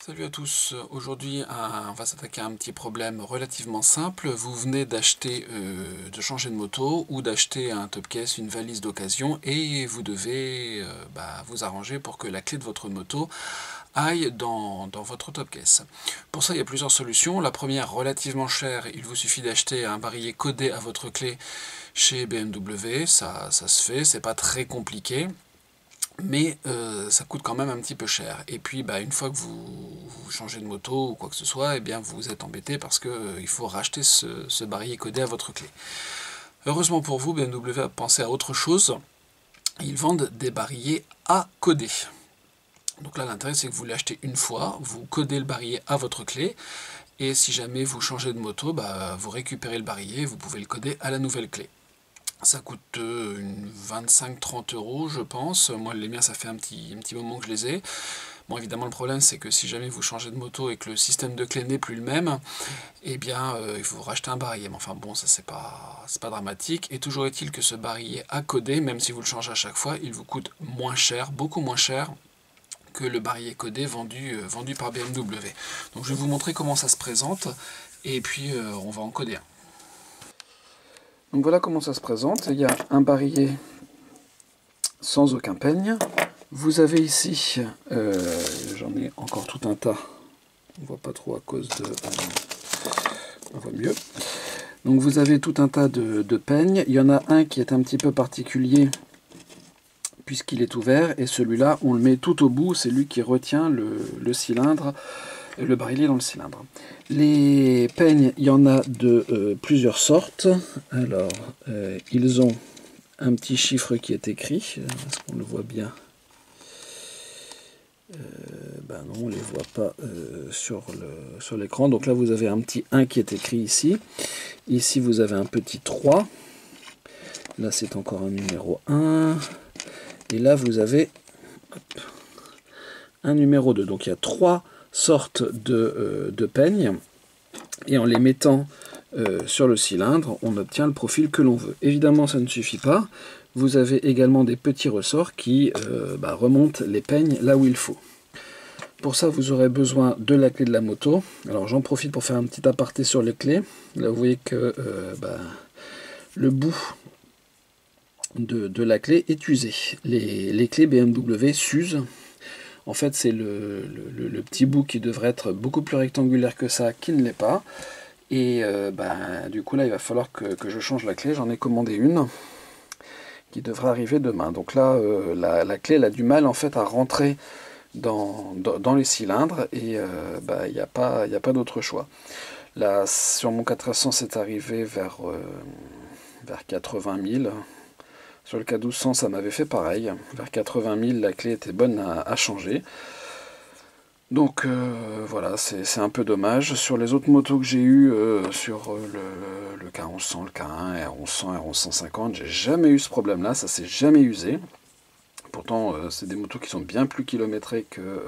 Salut à tous, aujourd'hui on va s'attaquer à un petit problème relativement simple. Vous venez d'acheter, de changer de moto ou d'acheter un top case, une valise d'occasion et vous devez vous arranger pour que la clé de votre moto aille dans votre top case. Pour ça il y a plusieurs solutions. La première, relativement chère, il vous suffit d'acheter un barillet codé à votre clé chez BMW, ça se fait, c'est pas très compliqué. Mais ça coûte quand même un petit peu cher. Et puis une fois que vous changez de moto ou quoi que ce soit, eh bien vous êtes embêté parce que il faut racheter ce barillet codé à votre clé. Heureusement pour vous, BMW a pensé à autre chose. Ils vendent des barillets à coder. Donc là l'intérêt c'est que vous l'achetez une fois, vous codez le barillet à votre clé, et si jamais vous changez de moto, vous récupérez le barillet et vous pouvez le coder à la nouvelle clé. Ça coûte 25-30 euros, je pense. Moi, les miens, ça fait un petit moment que je les ai. Bon, évidemment, le problème, c'est que si jamais vous changez de moto et que le système de clé n'est plus le même, eh bien, il faut racheter un barillet. Mais enfin, bon, ça, c'est pas dramatique. Et toujours est-il que ce barillet à coder, même si vous le changez à chaque fois, il vous coûte moins cher, beaucoup moins cher que le barillet codé vendu par BMW. Donc, je vais vous montrer comment ça se présente. Et puis, on va en coder un. Donc voilà comment ça se présente. Il y a un barillet sans aucun peigne. Vous avez ici, j'en ai encore tout un tas. On ne voit pas trop à cause de... on voit mieux. Donc vous avez tout un tas de peignes. Il y en a un qui est un petit peu particulier puisqu'il est ouvert. Et celui-là, on le met tout au bout. C'est lui qui retient le cylindre. Le barillet dans le cylindre. Les peignes, il y en a de plusieurs sortes. Alors, ils ont un petit chiffre qui est écrit. Est-ce qu'on le voit bien? Non, on ne les voit pas sur l'écran. Donc là, vous avez un petit 1 qui est écrit ici. Ici, vous avez un petit 3. Là, c'est encore un numéro 1. Et là, vous avez un numéro 2. Donc, il y a 3 sortes de peignes, et en les mettant sur le cylindre, on obtient le profil que l'on veut. Évidemment, ça ne suffit pas. Vous avez également des petits ressorts qui remontent les peignes là où il faut. Pour ça, vous aurez besoin de la clé de la moto. Alors, j'en profite pour faire un petit aparté sur les clés. Là, vous voyez que le bout de la clé est usé. Les clés BMW s'usent. En fait, c'est le petit bout qui devrait être beaucoup plus rectangulaire que ça, qui ne l'est pas. Et du coup, là, il va falloir que je change la clé. J'en ai commandé une qui devrait arriver demain. Donc là, la clé, elle a du mal en fait à rentrer dans les cylindres. Et il n'y a pas d'autre choix. Là, sur mon 400, c'est arrivé vers 80 000. Sur le K1200, ça m'avait fait pareil. Vers 80 000, la clé était bonne à changer. Donc voilà, c'est un peu dommage. Sur les autres motos que j'ai eues, sur le K1100, le K1, R1100, R1150, j'ai jamais eu ce problème-là, ça s'est jamais usé. Pourtant, c'est des motos qui sont bien plus kilométrées que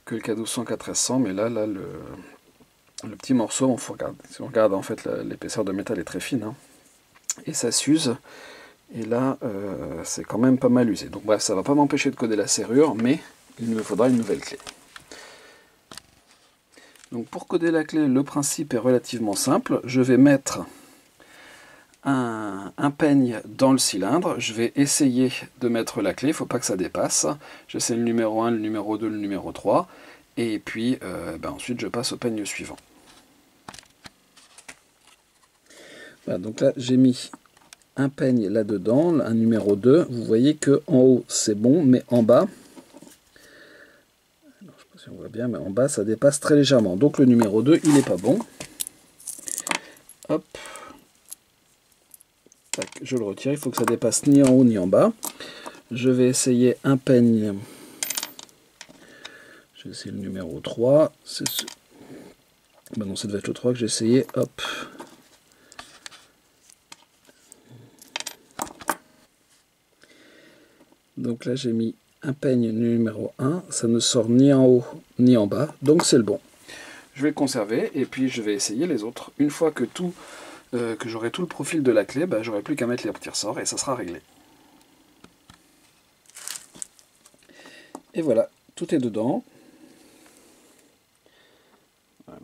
le K1200, K1300, mais là le petit morceau, si on regarde en fait, l'épaisseur de métal est très fine, hein, et ça s'use. Et là, c'est quand même pas mal usé. Donc bref, ça ne va pas m'empêcher de coder la serrure, mais il me faudra une nouvelle clé. Donc pour coder la clé, le principe est relativement simple. Je vais mettre un peigne dans le cylindre. Je vais essayer de mettre la clé, il ne faut pas que ça dépasse. J'essaie le numéro 1, le numéro 2, le numéro 3. Et puis ensuite, je passe au peigne suivant. Voilà, donc là, j'ai mis un peigne là-dedans, un numéro 2. Vous voyez que en haut, c'est bon, mais en bas, je ne sais pas si on voit bien, mais en bas, ça dépasse très légèrement. Donc le numéro 2, il n'est pas bon. Hop. Tac, je le retire. Il faut que ça dépasse ni en haut ni en bas. Je vais essayer un peigne. Je vais essayer le numéro 3. C'est ce... non, ça devait être le 3 que j'ai essayé. Hop. Donc là, j'ai mis un peigne numéro 1. Ça ne sort ni en haut ni en bas. Donc c'est le bon. Je vais le conserver et puis je vais essayer les autres. Une fois que j'aurai tout le profil de la clé, j'aurai plus qu'à mettre les petits ressorts et ça sera réglé. Et voilà, tout est dedans.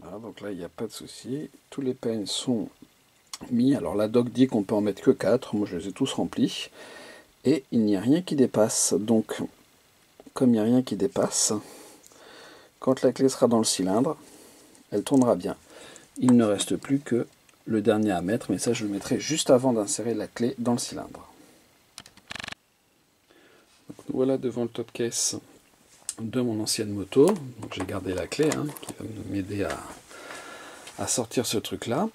Voilà, donc là il n'y a pas de souci. Tous les peignes sont mis. Alors la doc dit qu'on peut en mettre que 4. Moi je les ai tous remplis. Et il n'y a rien qui dépasse. Donc comme il n'y a rien qui dépasse, quand la clé sera dans le cylindre, elle tournera bien. Il ne reste plus que le dernier à mettre, mais ça je le mettrai juste avant d'insérer la clé dans le cylindre. Donc, voilà devant le top case de mon ancienne moto. Donc j'ai gardé la clé qui va m'aider à sortir ce truc là.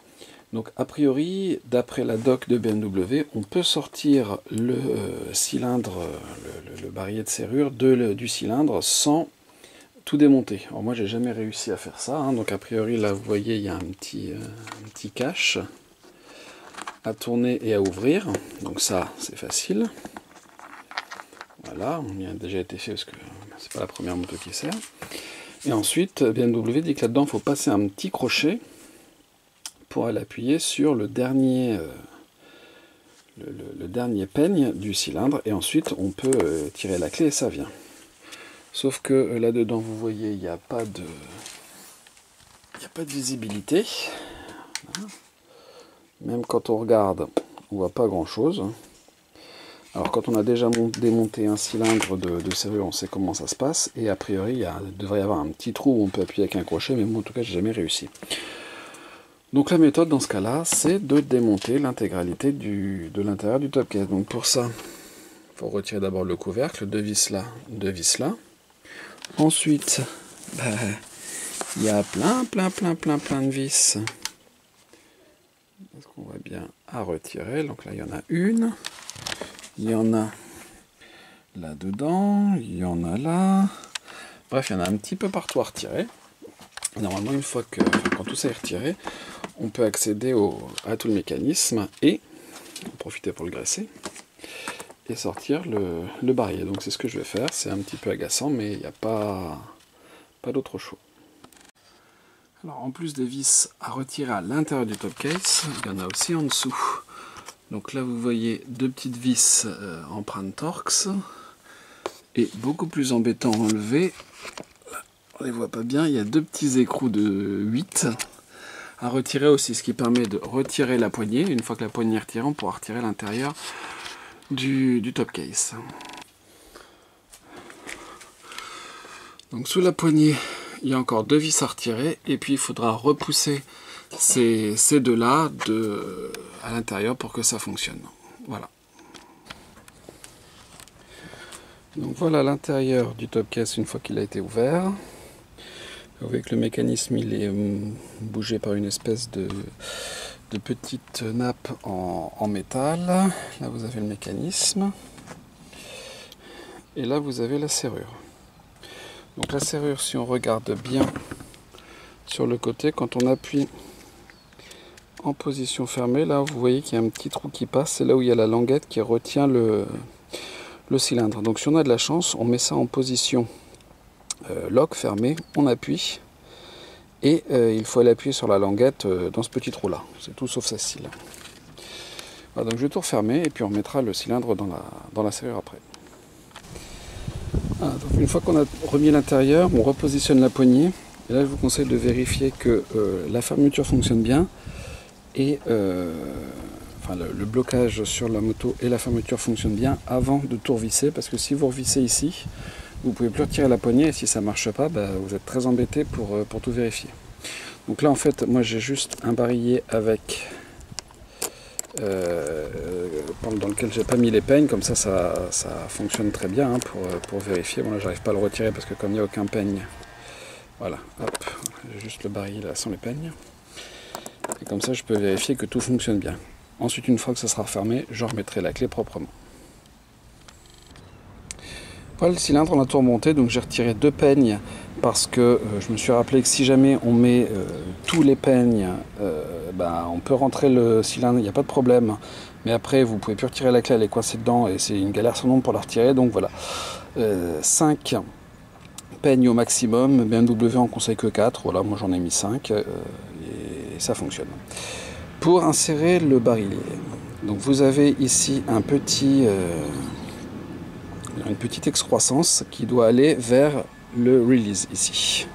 Donc a priori, d'après la doc de BMW, on peut sortir le cylindre, le barillet de serrure du cylindre sans tout démonter. Alors moi j'ai jamais réussi à faire ça, donc a priori là vous voyez il y a un petit cache à tourner et à ouvrir, donc ça c'est facile. Voilà, on y a déjà été fait parce que c'est pas la première moto qui sert. Et ensuite BMW dit que là-dedans il faut passer un petit crochet pour aller appuyer sur le dernier peigne du cylindre, et ensuite on peut tirer la clé et ça vient. Sauf que là-dedans, vous voyez, il n'y a pas de visibilité. Même quand on regarde, on voit pas grand-chose. Alors quand on a déjà démonté un cylindre de serrure, on sait comment ça se passe. Et a priori, il devrait y avoir un petit trou où on peut appuyer avec un crochet, mais moi en tout cas, j'ai jamais réussi. Donc la méthode dans ce cas-là, c'est de démonter l'intégralité de l'intérieur du top case. Donc pour ça, il faut retirer d'abord le couvercle, deux vis là, deux vis là. Ensuite, il y a plein de vis. Est-ce qu'on voit bien à retirer? Donc là, il y en a une. Il y en a là-dedans. Il y en a là. Bref, il y en a un petit peu partout à retirer. Normalement, une fois que, quand tout ça est retiré, on peut accéder à tout le mécanisme et en profiter pour le graisser et sortir le barillet. Donc c'est ce que je vais faire. C'est un petit peu agaçant, mais il n'y a pas d'autre choix. Alors en plus des vis à retirer à l'intérieur du top case, il y en a aussi en dessous. Donc là vous voyez deux petites vis empreintes Torx. Et beaucoup plus embêtant à enlever, on ne les voit pas bien, il y a deux petits écrous de 8 à retirer aussi, ce qui permet de retirer la poignée. Une fois que la poignée est retirée, on pourra retirer l'intérieur du top case. Donc sous la poignée, il y a encore deux vis à retirer, et puis il faudra repousser ces deux-là à l'intérieur pour que ça fonctionne. Voilà. Donc voilà l'intérieur du top case une fois qu'il a été ouvert. Vous voyez que le mécanisme il est bougé par une espèce de petite nappe en métal. Là vous avez le mécanisme. Et là vous avez la serrure. Donc la serrure, si on regarde bien sur le côté, quand on appuie en position fermée, là vous voyez qu'il y a un petit trou qui passe, c'est là où il y a la languette qui retient le cylindre. Donc si on a de la chance, on met ça en position lock fermé, on appuie, et il faut aller appuyer sur la languette dans ce petit trou là. C'est tout sauf facile. Voilà, donc je vais tout refermer et puis on remettra le cylindre dans la serrure après. Donc une fois qu'on a remis l'intérieur, on repositionne la poignée. Et là je vous conseille de vérifier que la fermeture fonctionne bien et le blocage sur la moto et la fermeture fonctionnent bien avant de tout revisser, parce que si vous revissez ici, vous pouvez plus retirer la poignée et si ça ne marche pas, vous êtes très embêté pour tout vérifier. Donc là en fait moi j'ai juste un barillet avec dans lequel j'ai pas mis les peignes, comme ça fonctionne très bien pour vérifier. Bon là j'arrive pas à le retirer parce que comme il n'y a aucun peigne, voilà, hop, j'ai juste le barillet là sans les peignes. Et comme ça je peux vérifier que tout fonctionne bien. Ensuite une fois que ça sera refermé, je remettrai la clé proprement. Voilà le cylindre, on a tout remonté, donc j'ai retiré deux peignes parce que je me suis rappelé que si jamais on met tous les peignes, on peut rentrer le cylindre, il n'y a pas de problème. Mais après, vous pouvez plus retirer la clé, elle est coincée dedans et c'est une galère sans nom pour la retirer. Donc voilà, 5 peignes au maximum. BMW en conseille que 4. Voilà, moi j'en ai mis 5 et ça fonctionne. Pour insérer le barillet, donc vous avez ici une petite excroissance qui doit aller vers le release ici.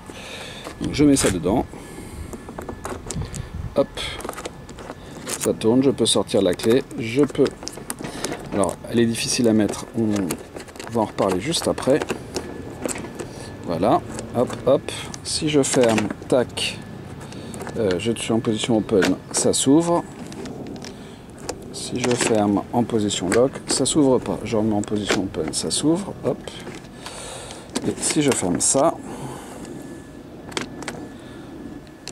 Donc je mets ça dedans. hop, ça tourne, je peux sortir la clé, je peux... Alors, elle est difficile à mettre, on va en reparler juste après. Voilà, hop, hop, si je ferme, tac, je suis en position open, ça s'ouvre. Si je ferme en position lock, ça s'ouvre pas. Je remets en position open, ça s'ouvre, hop. Et si je ferme ça,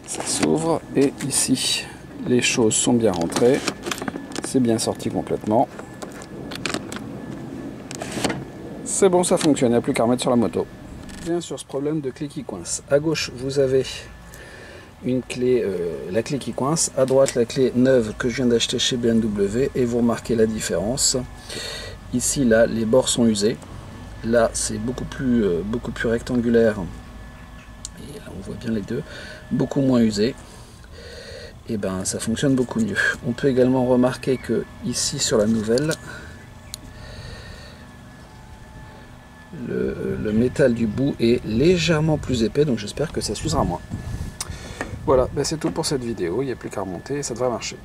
ça s'ouvre. Et ici, les choses sont bien rentrées. C'est bien sorti complètement. C'est bon, ça fonctionne, il n'y a plus qu'à remettre sur la moto. Bien sur ce problème de clé qui coince. À gauche, vous avez une clé, la clé qui coince. À droite, la clé neuve que je viens d'acheter chez BMW. Et vous remarquez la différence. Ici, là, les bords sont usés. Là, c'est beaucoup plus rectangulaire. Et là, on voit bien les deux. Beaucoup moins usé. Et ben, ça fonctionne beaucoup mieux. On peut également remarquer que ici, sur la nouvelle, le métal du bout est légèrement plus épais, donc j'espère que ça s'usera moins. Voilà, ben c'est tout pour cette vidéo, il n'y a plus qu'à remonter et ça devrait marcher.